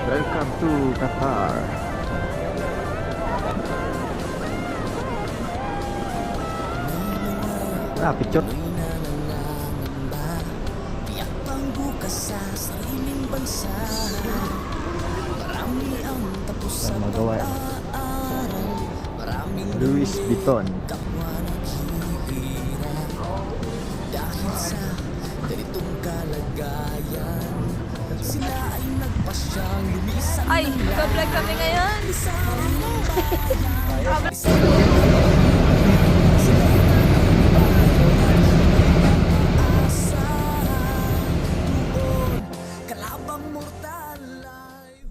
Welcome to Qatar. Picture. Tiyak pang bukas sa sariling bansa. Marami ang tapos sa pag-aaral. Maraming Louis Vuitton. kapwa naghihirap. Dahil sa ganitong kalagayan, sila ay nagpasyang lumisan. Ay, nag-vlog kami ngayon. Kalabang mortal life.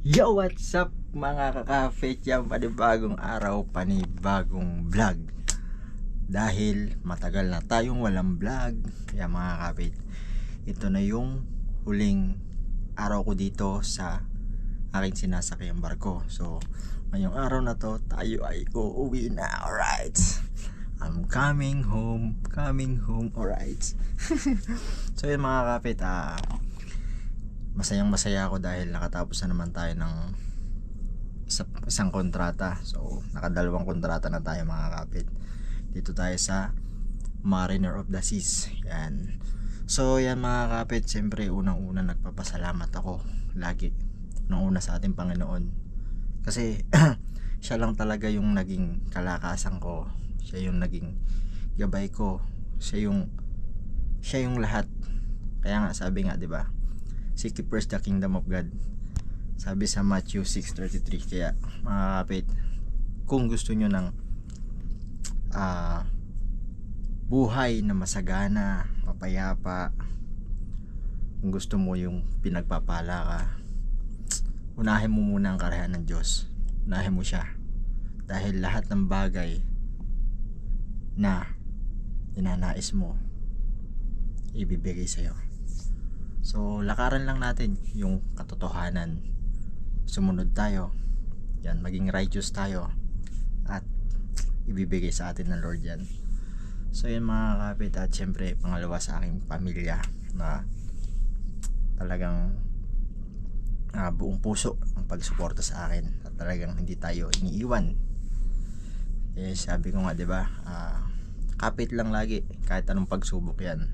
Yo, what's up mga kakafe? Yan, panibagong araw, panibagong vlog. Dahil matagal na tayong walang vlog, kaya mga kapit, ito na yung huling araw ko dito sa aking sinasakyang barko. So, ngayong araw na to, tayo ay uuwi na. Alright, I'm coming home, alright. So yun mga kapit, masayang masaya ako dahil nakatapos na naman tayo ng isang kontrata. So nakadalawang kontrata na tayo mga kapit. Dito tayo sa Mariner of the Seas. Yan. So yan mga kapit, siyempre unang-una nagpapasalamat ako lagi nung una sa ating Panginoon. Kasi siya lang talaga yung naging kalakasan ko. Siya yung naging gabay ko. Siya yung lahat. Kaya nga sabi nga 'di ba? Seek ye first the kingdom of God. Sabi sa Matthew 6:33. Kaya mga kapit, kung gusto nyo ng buhay na masagana, mapayapa, kung gusto mo yung pinagpapala ka, unahin mo muna ang karayan ng Diyos. Unahin mo siya. Dahil lahat ng bagay na ninanais mo, ibibigay sa'yo. So lakaran lang natin yung katotohanan. Sumunod tayo. Yan, maging righteous tayo. At ibibigay sa atin ng Lord yan. So yun mga kapit, at syempre pangalawa sa aking pamilya na talagang buong puso ang pagsuporta sa akin. At talagang hindi tayo iniiwan. Eh sabi ko nga 'di ba, kapit lang lagi kahit anong pagsubok yan.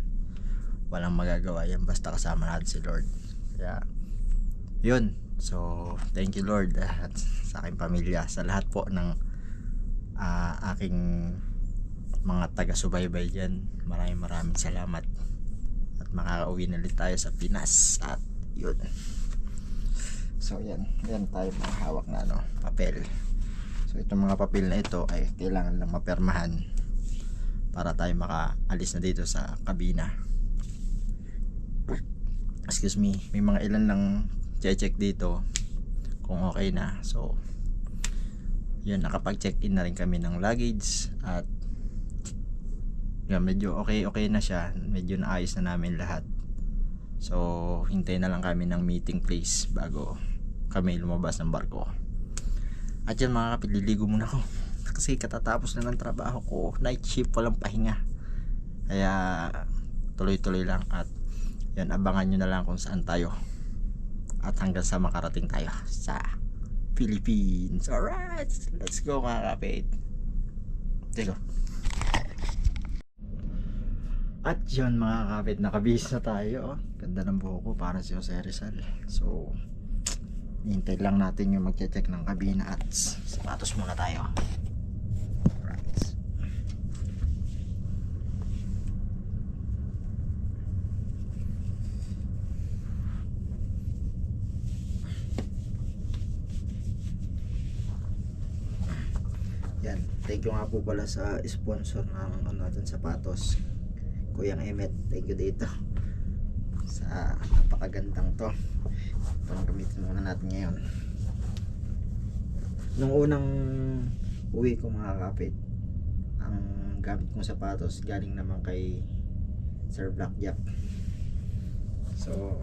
Walang magagawa yan basta kasama natin si Lord. Kaya yun. So thank you Lord, at sa aking pamilya, sa lahat po ng aking mga taga-subaybay dyan. Maraming salamat. At makakauwi na ulit tayo sa Pinas. At yun. So yan tayo mga hawak na papel. So itong mga papel na ito ay kailangan lang mapermahan para tayo makaalis na dito sa kabina. Excuse me, may mga ilan lang check dito kung okay na. So yun, nakapag-check in na rin kami ng luggage. At yun, medyo okay na siya. Medyo naayos na namin lahat. So hintay na lang kami ng meeting place bago kami lumabas ng barko. At yan mga kapit, liligo muna ako kasi katatapos na ng trabaho ko. Night shift, walang pahinga. Kaya tuloy-tuloy lang. At yan, abangan nyo na lang kung saan tayo. At hanggang sa makarating tayo sa Philippines. Alright, let's go mga kapit. Let's go. At yun mga kapit, nakabihis na tayo. Ganda ng buhok ko, parang si Jose Rizal. So hintay lang natin yung mag-check ng kabina. At sapatos muna tayo. Alright. Yan, thank you nga po pala sa sponsor ng natin sapatos, Kuyang Emet. Thank you dito sa napakagandang to. Ito ang gamitin muna natin ngayon. Nung unang uwi ko mga kapit, ang gamit kong sapatos galing naman kay Sir Blackjack. So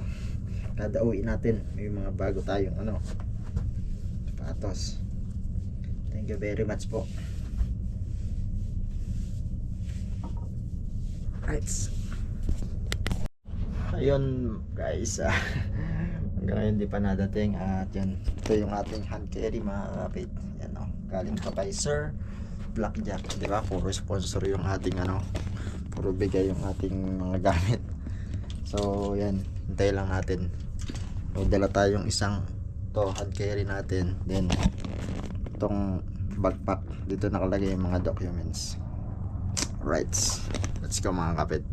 kada uwi natin may mga bago tayong sapatos. Thank you very much po. Right. Ayun guys, Hanggang ngayon di pa nadating at yan. Ito yung ating hand carry mga kapit. Yan o. Galing pa kay Sir Blackjack. Di ba? Puro sponsor yung ating ano. Puro bigay yung ating mga gamit. So yan. Hintay lang natin. May dala tayong isang to hand carry natin. Then itong backpack. Dito nakalagay yung mga documents. Right. Let's go mga kapit.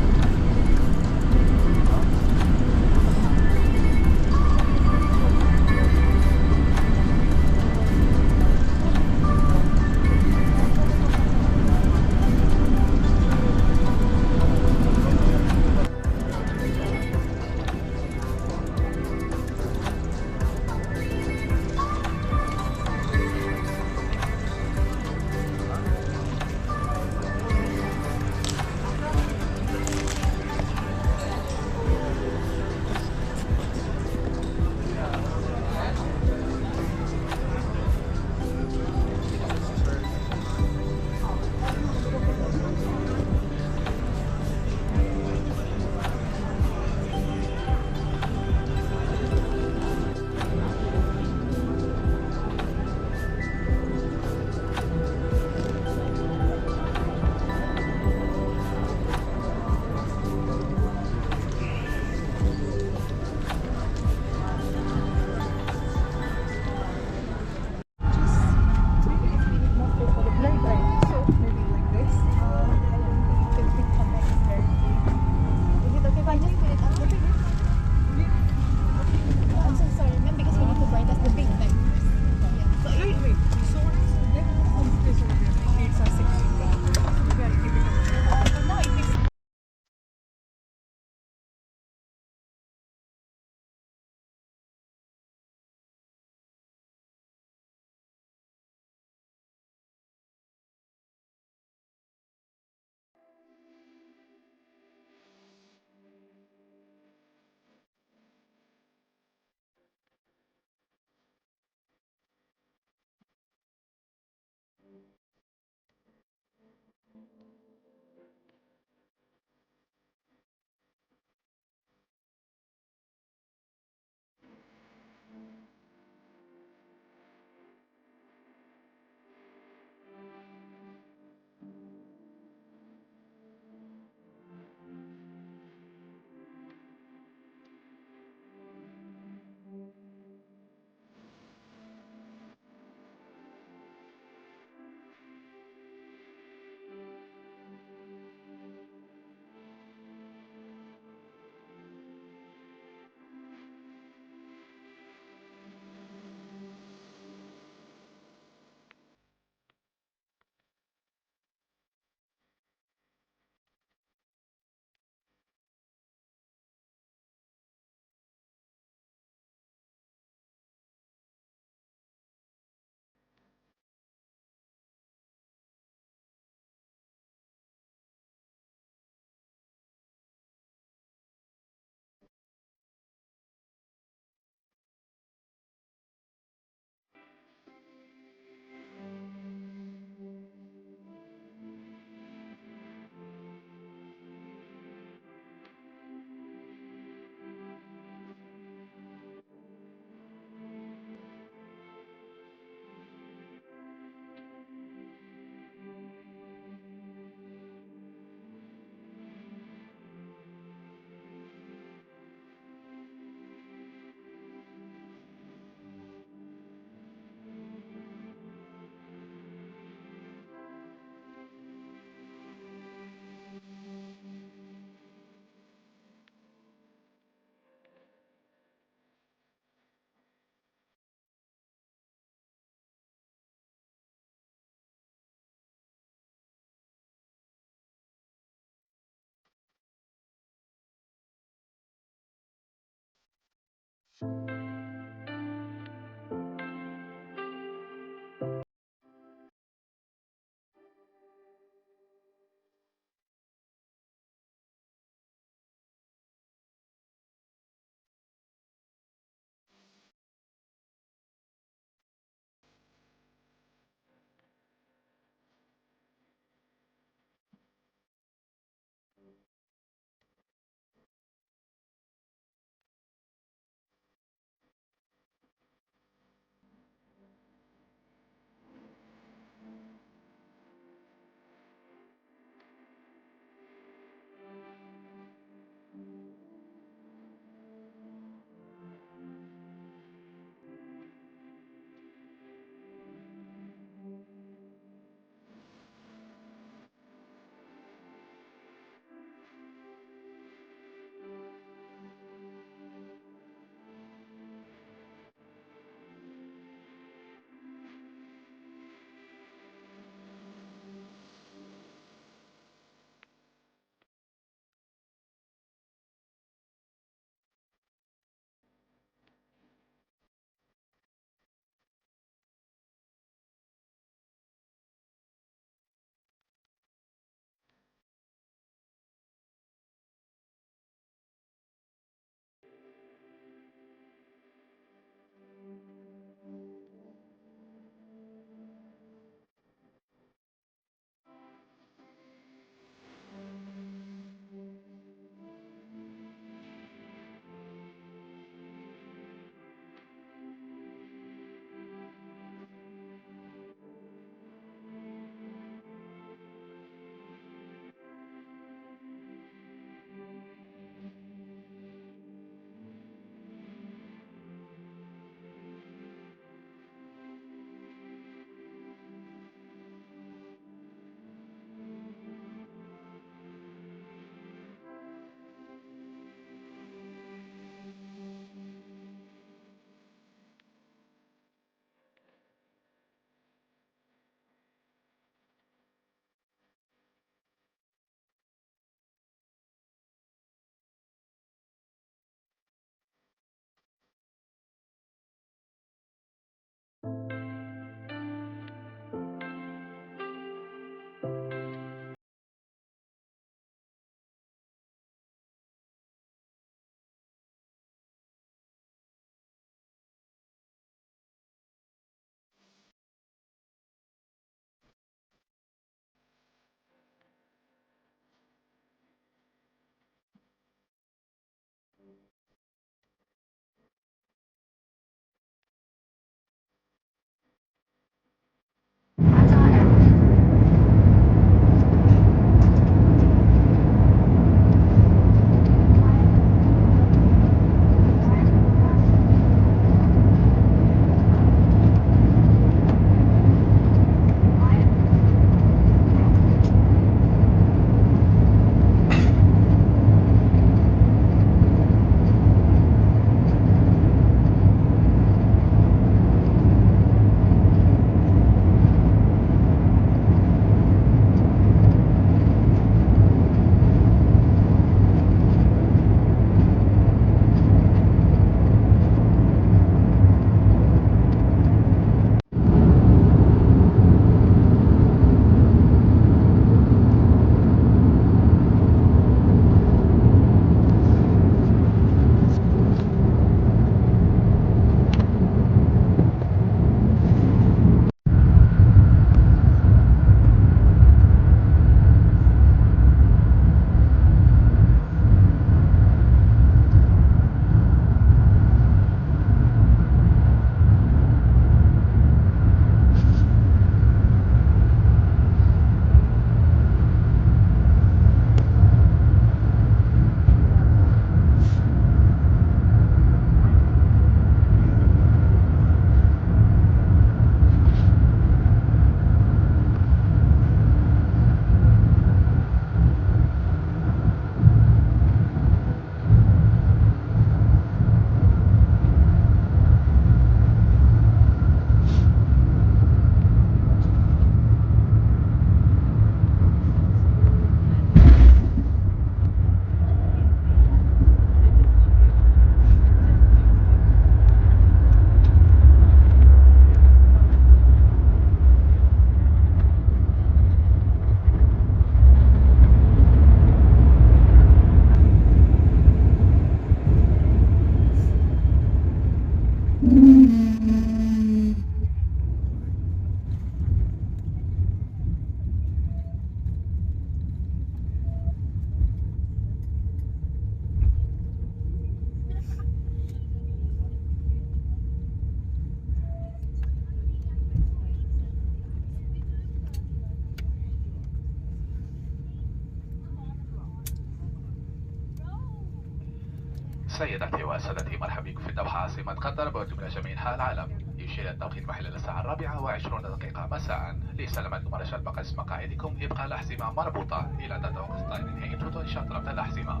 سيداتي وسادتي، مرحبا بكم في الدوحة عاصمة قطر. بوجه من جميع أنحاء العالم. يشير التوقيت محل الساعة 4:20 مساء. لسلامة ممارسة بقى اسم مقاعدكم ابقى الأحزمة مربوطة إلى توقف الطائرة نهاية وضوء شطرة الأحزمة.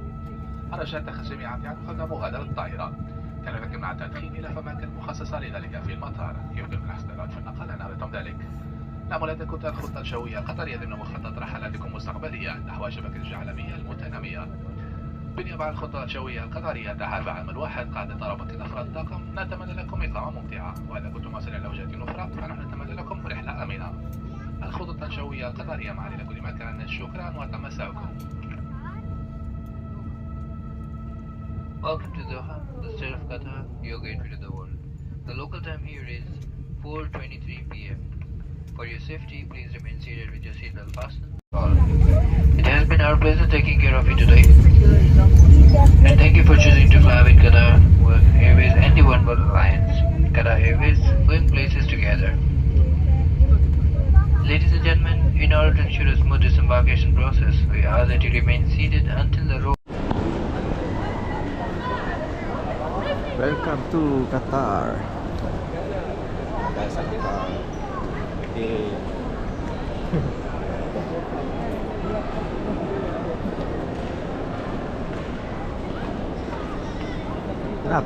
رجاء اتخذ جميع الأحتياط قبل مغادرة الطائرة. كان يمكننا التدخين إلى فماكن مخصصة لذلك في المطار. يمكن من الاحتياط في النقل إن أردتم ذلك. نعم، لا تكون الخطة الجوية القطرية ضمن مخطط رحلاتكم المستقبلية نحو شبكة العالمية المتنامية. بالنسبة للخطة الجوية القطرية تحال عام الواحد قاعدة طلبة أفراد الطاقم. نتمنى لكم إقامة ممتعة، وإذا كنتم واصلين إلى وجهة أخرى فنحن نتمنى لكم رحلة آمنة. الخطط الجوية القطرية معنا إلى كل مكان. شكرا وتمساكم. Welcome to Doha, the state of Qatar, your gateway to the world. The local time here is 4:23 p.m. For your safety, please remain seated with your seatbelt fastened. It has been our pleasure taking care of you today. And thank you for choosing to fly with Qatar Airways and the One World Alliance. Qatar Airways, going places together. Ladies and gentlemen, in order to ensure a smooth disembarkation process, we ask that you remain seated until the rope. Welcome to Qatar. Sa Qatar.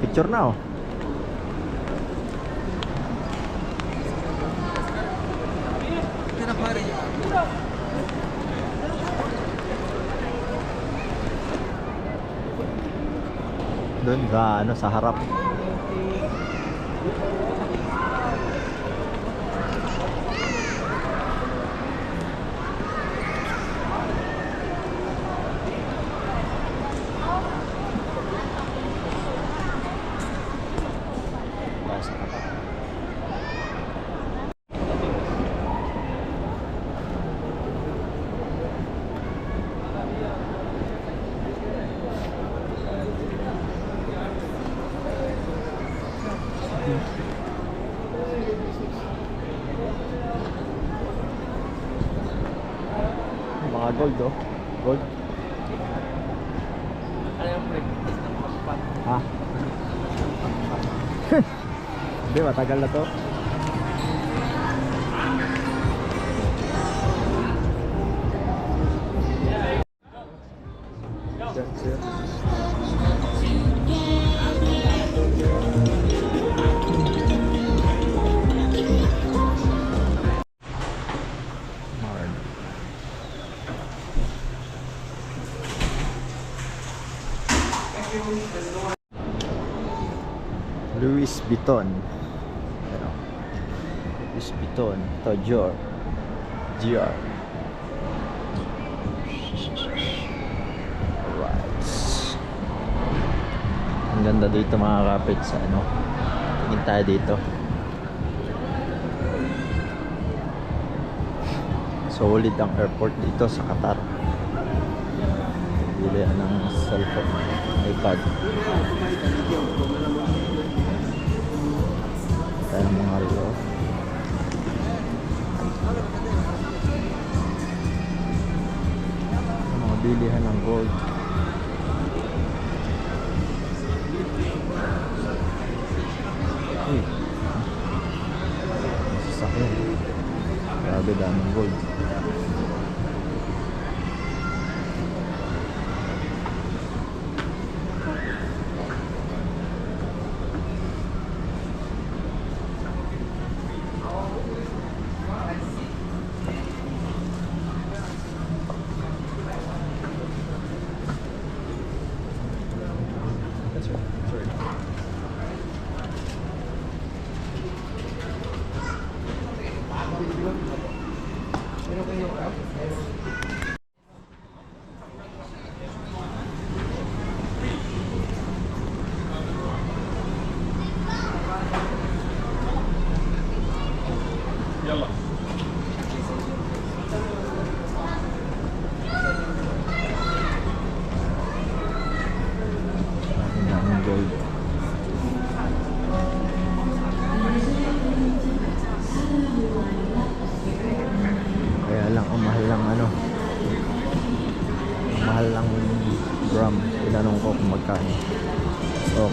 Picture na oh. Doon sa harap. Mga gold oh. Gold. Ano yung breakfast ng paspat? Ha? Hindi, matagal na to. That's it. Louis Vuitton. Ano? Louis Vuitton, Todjor, GR. Alright. Ang ganda dito mga kapit sa ano. Tingin tayo dito. Solid ang airport dito sa Qatar. Bili ng cellphone, iPad. Tayo ng mga relo. Mga bilihan ng gold. Sasakyan. Grabe daming gold.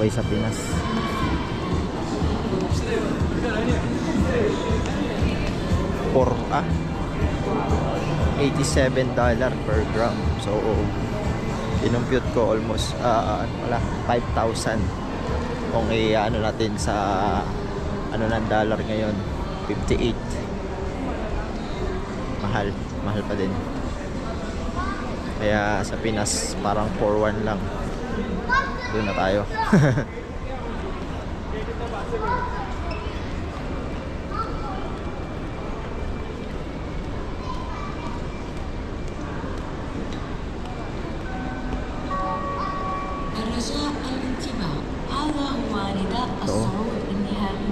buhay sa Pinas. $87 per gram. So, kinumpute ko almost, wala, 5,000. Kung ano natin sa, ano ng dollar ngayon, 58. Mahal pa din. Kaya sa Pinas, parang 4-1 lang. Doon na tayo. الرجاء الانتباه، هذا هو نداء الصعود النهائي.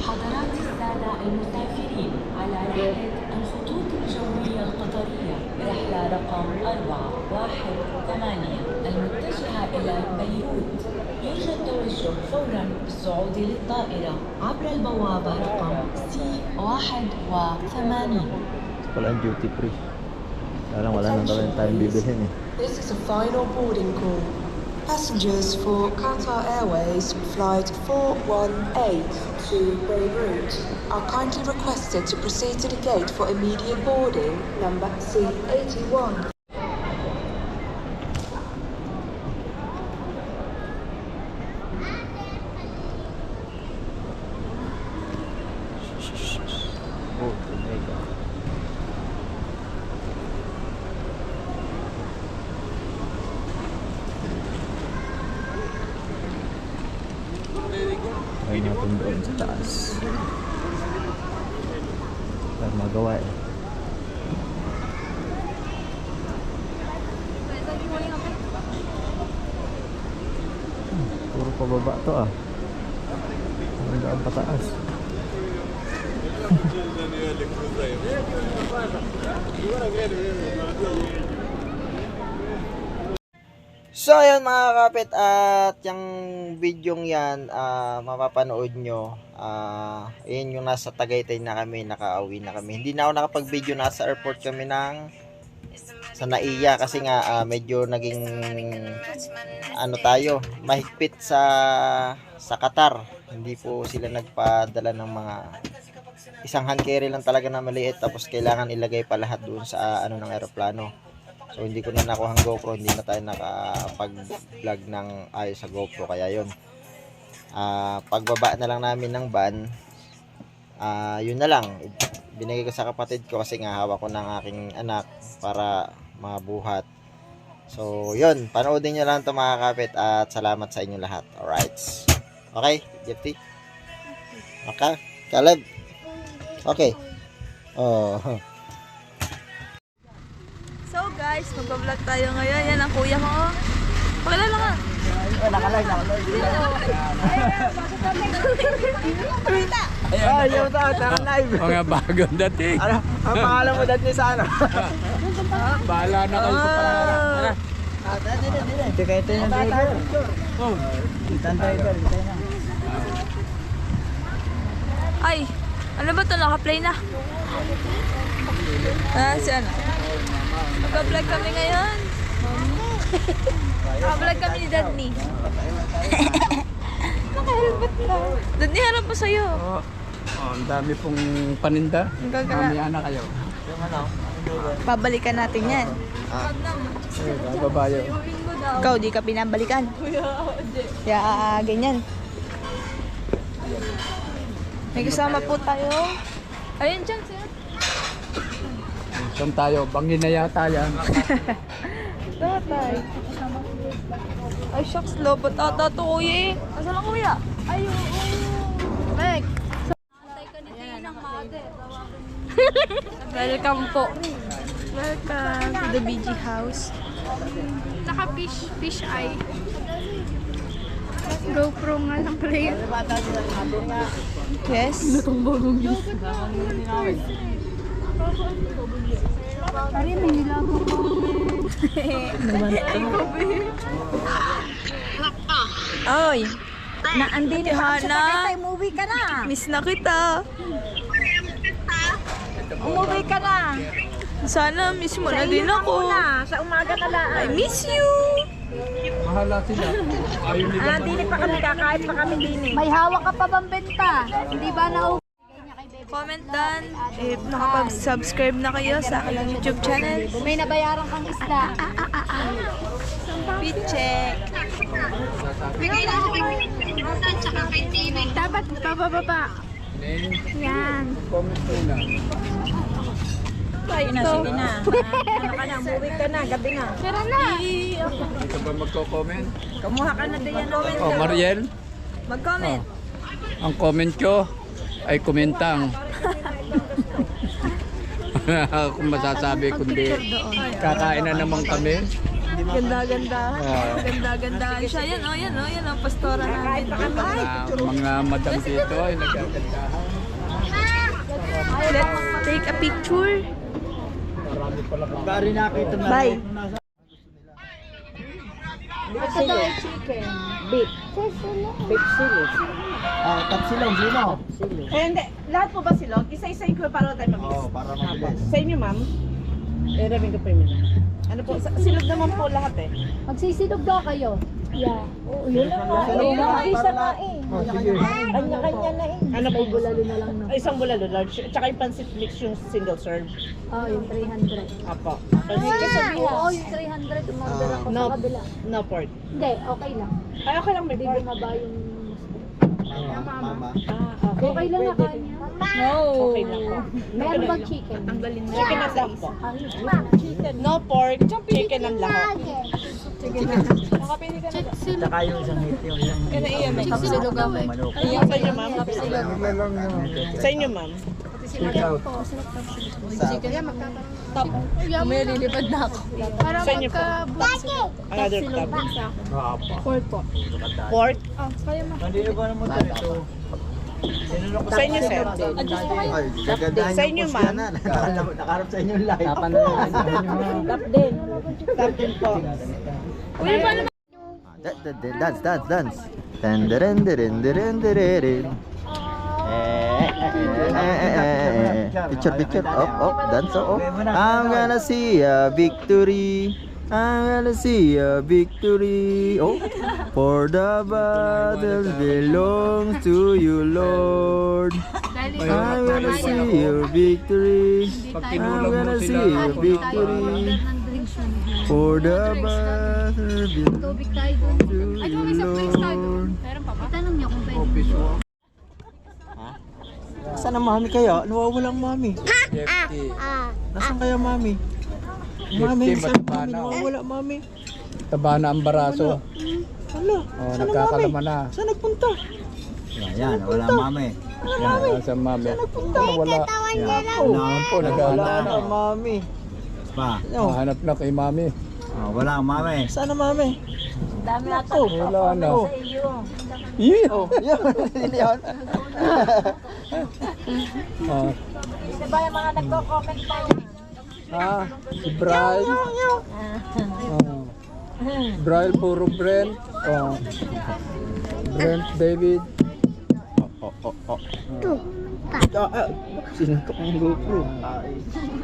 حضرات السادة المسافرين على رحلة الخطوط الجوية القطرية رحلة رقم 418 المتجهة إلى بيروت، يرجى التوجه فورا بالصعود للطائرة عبر البوابة رقم C81. Wala ang duty free. Wala nang tayong bibilhin eh. This is a final boarding call. Passengers for Qatar Airways Flight 418 to Beirut are kindly requested to proceed to the gate for immediate boarding, number C81. Oh, Omega. Ay natin doon sa taas. Para magawa eh. Puro pababa to ah. Hanggang pataas. So ayun mga kapit, at yung videong yan mapapanood nyo, yun yung nasa Tagaytay na kami, nakauwi na kami. Hindi na ako nakapag-video, nasa airport kami sa Naiya kasi nga medyo naging mahigpit sa Qatar. Hindi po sila nagpadala ng mga isang hand carry lang talaga na maliit, tapos kailangan ilagay pa lahat doon sa ng eroplano. So hindi ko na nakuha ang GoPro, hindi na tayo nakapag-vlog ng ayos sa GoPro, kaya yun. Pagbaba na lang namin ng van, yun na lang. Binigay ko sa kapatid ko kasi nga hawak ko ng aking anak para mabuhat. So yun, panoodin nyo lang ito mga kapit, at salamat sa inyo lahat. Alright. Okay, Jeffy? Okay, Caleb? Okay. Oh. So guys, mag-vlog tayo ngayon. Yan ang kuya mo. Oh. Pakilala ka. Nakalag. Yung live. Mga bagong dating. Ano? Ang pangalan mo dati sa ano? Bahala na kayo sa pangalan. Ito kayo ito yung driver. Oh. Itan driver. Ay, ano ba ito? Naka-play na. Si ano? Mag-vlog kami ngayon. Mag-vlog kami ni Dadney. Nakahelmet ka. Dadney, harap po sa'yo. Ang dami pong paninda. Mamaya na kayo. Pabalikan natin yan. Babayo. Ikaw, di ka pinabalikan. Kaya, ganyan. May kasama po tayo. Ayun dyan, siya. Saan tayo? Bangin na yata yan. Tatay. Ay, shucks, lobot ata to, kuya eh. Nasaan lang, kuya? Ay, oo. Meg. Antay ka ni Tinang mother. Welcome po. Welcome to the BG house. Naka-fish eye. GoPro nga lang pala yun. Yes. Pari, may nilago ko. Oy. Andito ka sa Tagaytay, movie ka na. Miss na kita. Umuwi ka na. Sana miss mo na din ako. Sa umaga na lang. I miss you. Mahala sila. Ayaw nila. Dili pa kami kakain pa kami din eh. May hawak ka pa bang benta? Hindi ba na Comment down if nakapag-subscribe na kayo sa aking YouTube channel. may nabayaran kang isda? Speed check. Dapat pababa. Yan. Comment muna. Sige na. Ano ka na, umuwi ka na, gabi na. Tara na! Ito ba magko-comment? Kumuha ka na din yan. Oh, Mariel, Mag-comment. ang comment ko ay kumentang. Kung masasabi kundi kakain na naman kami. Ganda-gandahan. Ah. Ganda-gandahan siya. Yan o, pastora namin. Mga madam dito ay nagagandahan. Let's take a picture. Bari nakita na. Bye. Ito daw ay chicken. Tapsilong, sino? Eh, hindi. Lahat po ba silog? Isa-isayin ko para tayo mag-is. Oo, para mabilis. Sa inyo, ma'am? Eh, rabing ko pa yun. Ano po? Silog naman po lahat eh. Magsisilog daw kayo. Yeah. Oo, yun lang. Isa na eh. Kanya-kanya na eh. Ano po? Bulalo na lang na. Isang bulalo, large. Tsaka yung pancit mix yung single serve. Oh, yung 300. Apo. Oo, yung 300. Umorder ako No, sa kabila. no pork. Hindi, okay lang. Ay, okay lang may Hindi pork. bumaba yung... Mama. Okay lang na kanya. No. Okay lang po. Meron bang chicken? Chicken ang lahat po. No pork, chicken ang lahat. Saka yung isang hit, yung isang Silog ako eh. Sa inyo, ma'am? Sa inyo, ma'am? May lilipad na ako. Sa inyo po? Another cup. Pork po. Pork? Hindi ba naman ito? Sa inyo, sir? Ay, gagandahan Sa inyo, ma'am? Nakaharap sa inyo live. Tap din. Tap din po. Dance. Dun. Picture. Up. Dance. I'm gonna see a victory. Oh, for the battle belongs to you, Lord. I'm gonna see your victory. I'm gonna see your victory. For the battle belongs Tubig tayo dun. to you, Lord. Itanong niya kung pwede. Saan ang mami kaya? Nawawalang mami. Jeffy. Nasaan kaya mami? Mami, saan mami? mataba na. Nawawala mami. Taba na ang baraso. Hala, Oh, saan ang mami? nagkakalama na. Saan nagpunta? Yan, wala mami. Yan, sa mami. Ano, wala. Yan po, naghahanap Wala na. na mami. Pa. Hanap na kay mami. Wala ang mami. Saan ang mami? Dami na Oh, Wala na. Oh. Yeah. Yan. Oh. Diba yung mga nagko-comment pa Si Brian. Brian puro Brent. Brent David. Sinuntok ng GoPro.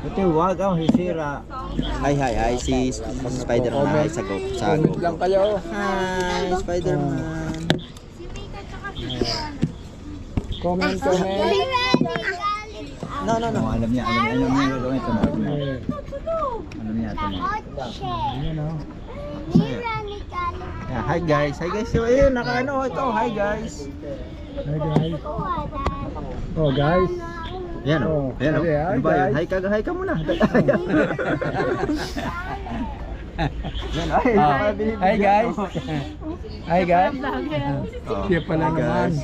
Ito, wag ang hisira. Hi, si Spider-Man. Hi, sa Comment lang kayo. Hi, Spider-Man. Comment. No. Alam niya yung gagawin ito. Alam niya ito. Yeah, hi guys. So, ayun, nakaano ito. Hi guys. Oh guys. Yan Oh, Yan okay, hi, Ano ba yun? guys. Hi ka muna. Yan, Hi guys. Hi guys. Siya pala Hi, naman. guys.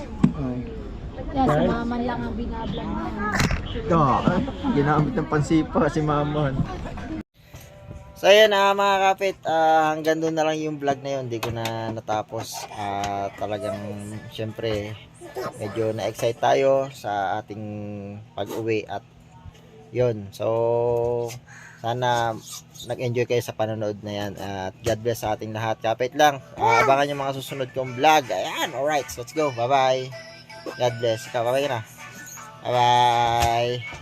Yeah, si Maman lang ang binablang niya. Ginamit ng pansipa si Mamon. So ayan mga kapit, hanggang doon na lang yung vlog na yun, hindi ko na natapos. Talagang syempre medyo na-excite tayo sa ating pag-uwi at yun. So sana nag-enjoy kayo sa panonood na yan at God bless sa ating lahat. Kapit lang, abangan yung mga susunod kong vlog. Ayan, alright, let's go, bye bye. God bless. Ikaw, bye-bye ka na. Bye-bye.